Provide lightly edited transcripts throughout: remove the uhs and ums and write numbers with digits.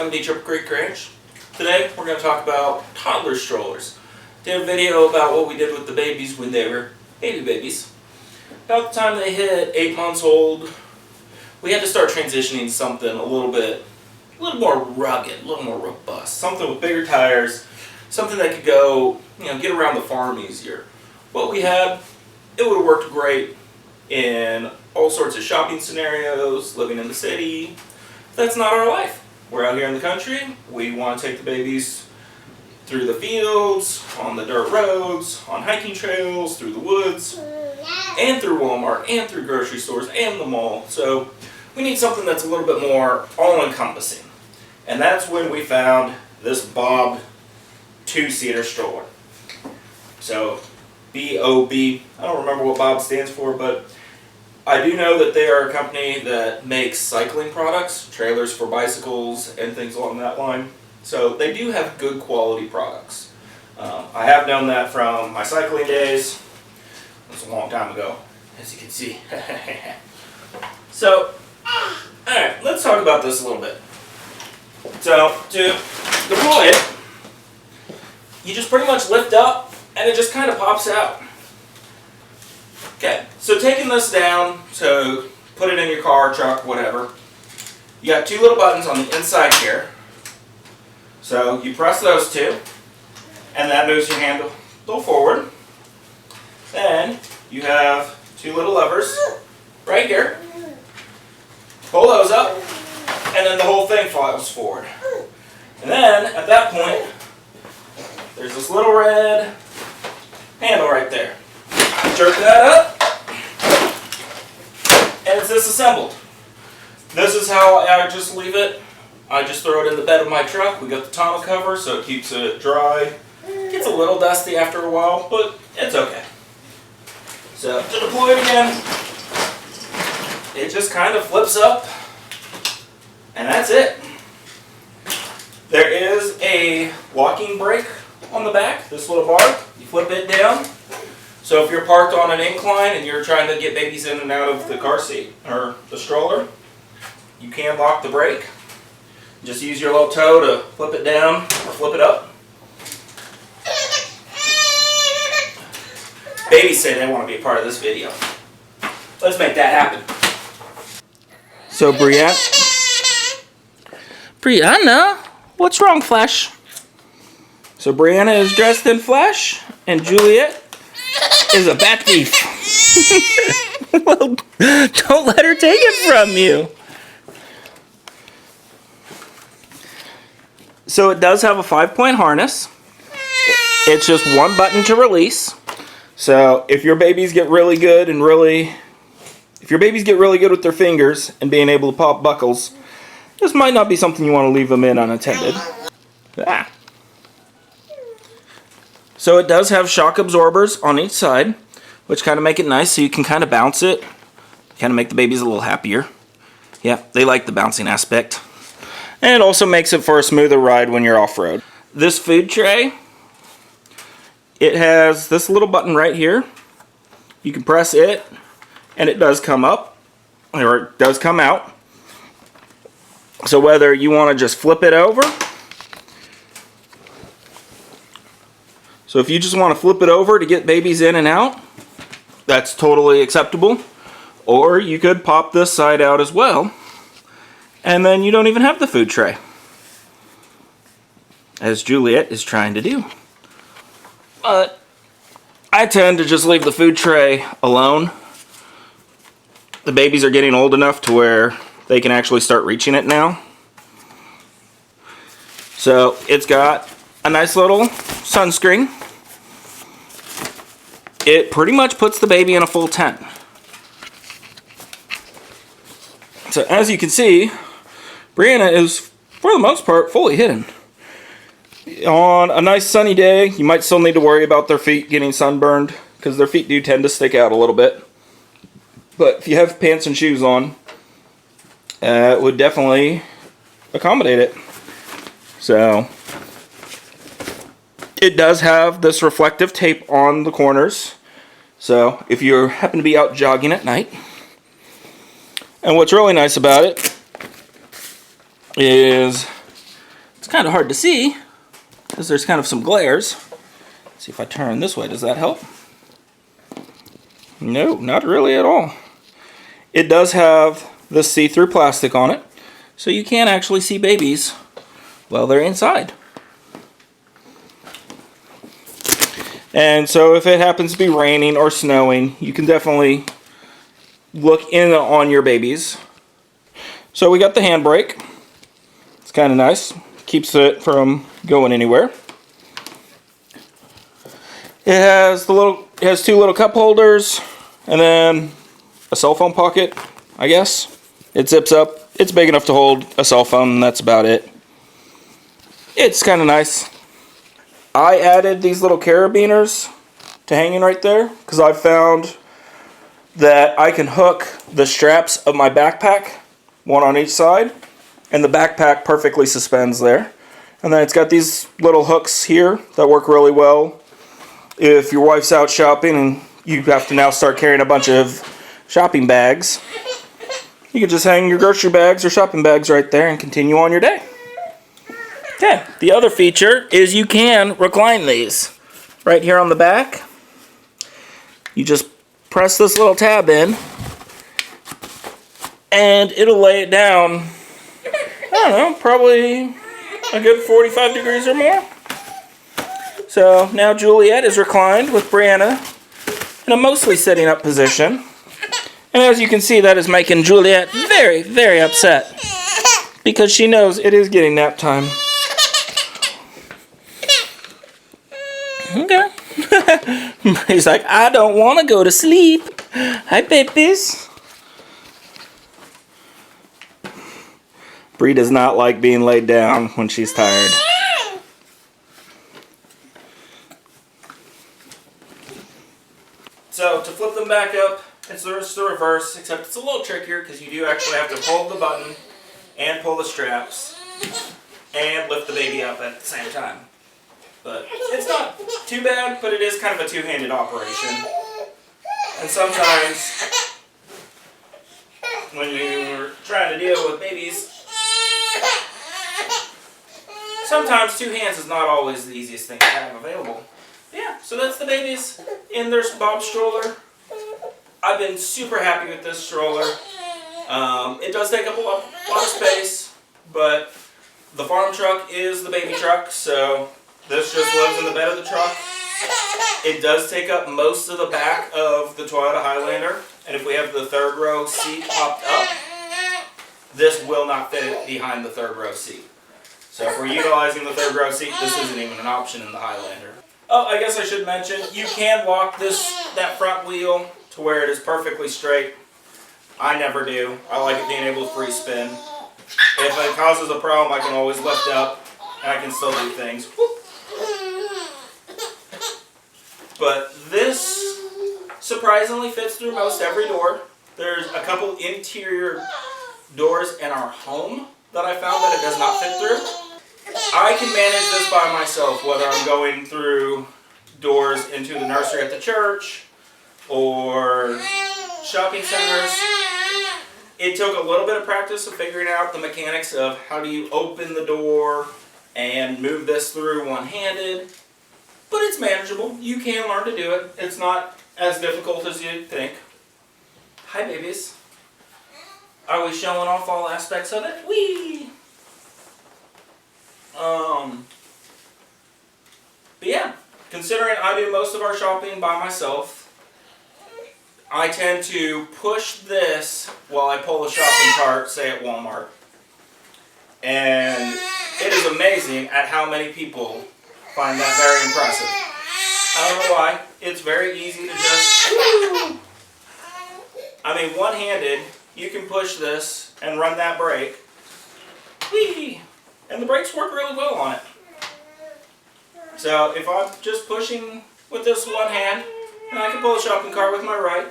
Kevin Beach Up Creek Ranch. Today we're going to talk about toddler strollers. Did a video about what we did with the babies when they were baby babies. About the time they hit 8 months old, we had to start transitioning to something a little more rugged, a little more robust. Something with bigger tires, something that could go, get around the farm easier. What we had, it would have worked great in all sorts of shopping scenarios, living in the city. That's not our life. We're out here in the country. We want to take the babies through the fields, on the dirt roads, on hiking trails, through the woods, and through Walmart, and through grocery stores, and the mall. So we need something that's a little bit more all-encompassing. And that's when we found this Bob 2-seater stroller. So B-O-B, I don't remember what Bob stands for, but I do know that they are a company that makes cycling products, trailers for bicycles, and things along that line. So they do have good quality products. I have known that from my cycling days. It was a long time ago, as you can see. So, alright, let's talk about this a little bit. So, to deploy it, you just pretty much lift up, and it just kind of pops out. Okay, so taking this down, so put it in your car, truck, whatever. You got two little buttons on the inside here. So you press those two, and that moves your handle forward. Then you have two little levers right here. Pull those up, and then the whole thing falls forward. And then at that point, there's this little red handle right there. Jerk that up, and it's disassembled. This is how I just leave it. I just throw it in the bed of my truck. We got the tonneau cover, so it keeps it dry. It gets a little dusty after a while, but it's okay. So to deploy it again, it just kind of flips up, and that's it. There is a locking brake on the back, this little bar. You flip it down. So if you're parked on an incline and you're trying to get babies in and out of the car seat or the stroller, you can lock the brake. Just use your little toe to flip it down or flip it up. Babies say they want to be a part of this video. Let's make that happen. So Brianna, what's wrong, Flesh? So Brianna is dressed in flesh, and Juliet is a bat thief. Well, don't let her take it from you. So it does have a 5-point harness. It's just one button to release. So if your babies get really good with their fingers and being able to pop buckles, this might not be something you want to leave them in unattended. So it does have shock absorbers on each side, which kind of make it nice so you can kind of bounce it. Kind of make the babies a little happier. Yeah, they like the bouncing aspect. And it also makes it for a smoother ride when you're off-road. This food tray, it has this little button right here. You can press it, and it does come up, or it does come out. So whether you want to just flip it over, so if you just want to flip it over to get babies in and out, that's totally acceptable. Or you could pop this side out as well, and then you don't even have the food tray, as Juliet is trying to do. But I tend to just leave the food tray alone. The babies are getting old enough to where they can actually start reaching it now. So it's got a nice little sunscreen. It pretty much puts the baby in a full tent. So as you can see, Brianna is, for the most part, fully hidden. On a nice sunny day, you might still need to worry about their feet getting sunburned, because their feet do tend to stick out a little bit. But if you have pants and shoes on, it would definitely accommodate it. So it does have this reflective tape on the corners. So if you happen to be out jogging at night, and what's really nice about it is kind of hard to see because there's kind of some glares. Let's see if I turn this way. Does that help? No, not really at all. It does have the see-through plastic on it, so you can actually see babies while they're inside. And so if it happens to be raining or snowing, you can definitely look in on your babies. So we got the handbrake. It's kind of nice. Keeps it from going anywhere. It has two little cup holders and then a cell phone pocket, I guess. It zips up. It's big enough to hold a cell phone, and that's about it. It's kind of nice. I added these little carabiners to hanging right there because I found that I can hook the straps of my backpack, one on each side, and the backpack perfectly suspends there. And then it's got these little hooks here that work really well if your wife's out shopping and you have to now start carrying a bunch of shopping bags. You can just hang your grocery bags or shopping bags right there and continue on your day. Okay, the other feature is you can recline these. Right here on the back, you just press this little tab in and it'll lay it down, I don't know, probably a good 45 degrees or more. So now Juliet is reclined with Brianna in a mostly sitting up position. And as you can see, that is making Juliet very, very upset because she knows it is getting nap time. Okay. He's like, I don't want to go to sleep. Hi, babies. Bree does not like being laid down when she's tired. So to flip them back up, it's just the reverse, except it's a little trickier because you do actually have to pull the button and pull the straps and lift the baby up at the same time. But it's not too bad, but it is kind of a two-handed operation. And sometimes when you're trying to deal with babies, sometimes two hands is not always the easiest thing to have available. Yeah, so that's the babies in their Bob stroller. I've been super happy with this stroller. It does take up a lot of space, but the farm truck is the baby truck, so this just lives in the bed of the truck. It does take up most of the back of the Toyota Highlander, and if we have the third row seat popped up, this will not fit behind the third row seat. So if we're utilizing the third row seat, this isn't even an option in the Highlander. Oh, I guess I should mention, you can lock that front wheel to where it is perfectly straight. I never do. I like it being able to free spin. If it causes a problem, I can always lift up and I can still do things. But this surprisingly fits through most every door. There's a couple interior doors in our home that I found that it does not fit through. I can manage this by myself, whether I'm going through doors into the nursery at the church or shopping centers. It took a little bit of practice of figuring out the mechanics of how do you open the door and move this through one-handed. But it's manageable. You can learn to do it. It's not as difficult as you'd think. Hi, babies. Are we showing off all aspects of it? Whee! But yeah, considering I do most of our shopping by myself, I tend to push this while I pull a shopping cart, say at Walmart. And it is amazing at how many people find that very impressive. I don't know why. It's very easy to just... I mean, one-handed, you can push this and run that brake. Whee! And the brakes work really well on it. So if I'm just pushing with this one hand, and I can pull a shopping cart with my right.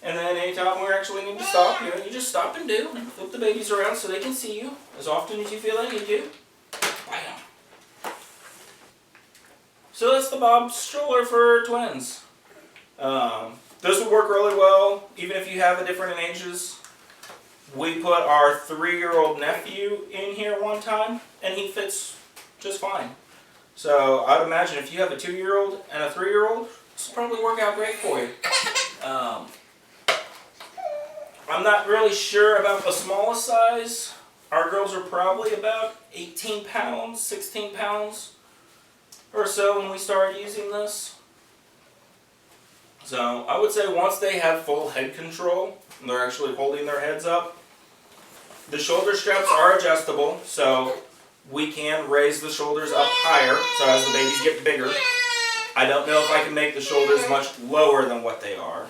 And then anytime we actually need to stop, you just stop and do. And flip the babies around so they can see you as often as you feel they need to. Bam. So that's the Bob stroller for twins. This would work really well, even if you have a different ages. We put our 3-year-old nephew in here one time, and he fits just fine. So I'd imagine if you have a 2-year-old and a 3-year-old, this will probably work out great for you. I'm not really sure about the smallest size. Our girls are probably about 18 pounds, 16 pounds or so when we started using this. So I would say once they have full head control, and they're actually holding their heads up, the shoulder straps are adjustable, so we can raise the shoulders up higher, so as the babies get bigger. I don't know if I can make the shoulders much lower than what they are.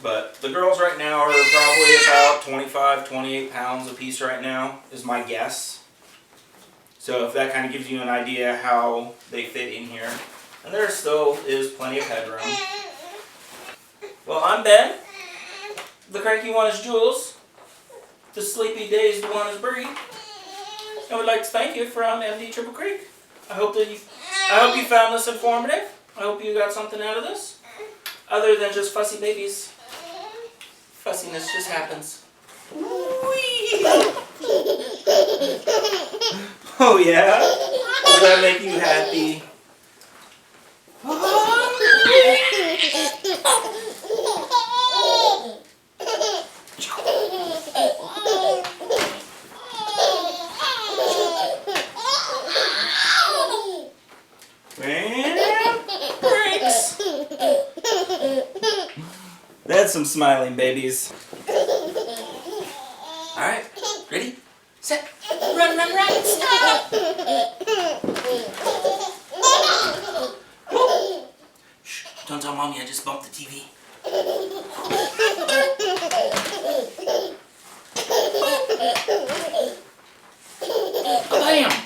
But the girls right now are probably about 25, 28 pounds a piece right now, is my guess. So if that kind of gives you an idea how they fit in here. And there still is plenty of headroom. Well, I'm Ben. The cranky one is Jules. The sleepy dazed one is Bree. I would like to thank you from MD Triple Creek. I hope you found this informative. I hope you got something out of this. Other than just fussy babies. Fussiness just happens. Oh yeah? Does that make you happy? Breaks. That's some smiling babies. Alright, ready, set, run, stop! Shh, don't tell Mommy I just bumped the TV. Bam!